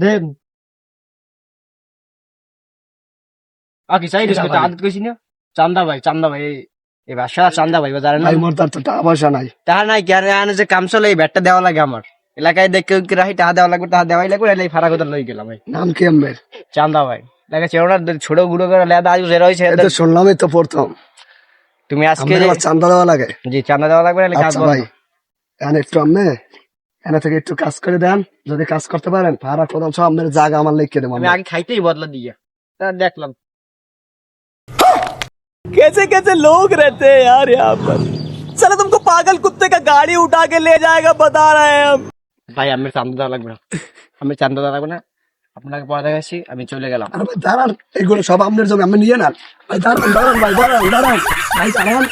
দেন আকি চাই দিস আদত কইছি না চান্দা ভাই এই ভাষা চান্দা ভাই জানেন না ভাই মোর তার তো টাকা পয়সা নাই। টাকা নাই কি আনে যে কাম চলে এই ব্যাটটা দেওয়া লাগে আমার এলাকায় দেখে কি রাহি টাকা দেওয়া লাগবে টাকা দেওয়াই লাগবে এই ফাড়া কথা লই গেলাম ভাই নাম কি আমের? চান্দা ভাই লাগে চেরোনা ছোট গুড়ো করে লেদা আজ জেরা হইছে এটা শুনলামই তো প্রথম। তুমি আজকে আমার চান্দা দেওয়া লাগে? জি চান্দা দেওয়া লাগবে নাহলে কাজ আচ্ছা বন্ধ ভাই এখানে একটু আমনে এখানে থেকে একটু কাজ করে দেন, যদি কাজ করতে পারেন ভাড়া কোদাল সব আপনার জায়গা আমার লিখে দেবো। আমি আগে খাইতেই বদলা দিয়ে তা দেখলাম कैसे कैसे लोग रहते हैं यार यहाँ पर। साला तुमको पागल कुत्ते का गाड़ी उठा के ले जाएगा बता रहे हैं हम। ভাই আমি চান্দা দেওয়া লাগবে না আমি চান্দা দেওয়া লাগবে না আপনাকে পরে দেখাচ্ছি আমি চলে গেলাম আরে ভাই দাঁড়ান, এইগুলো সব আপনার জমি আমি নিয়ে না। ভাই দাঁড়ান ভাই দাঁড়ান ভাই দাঁড়ান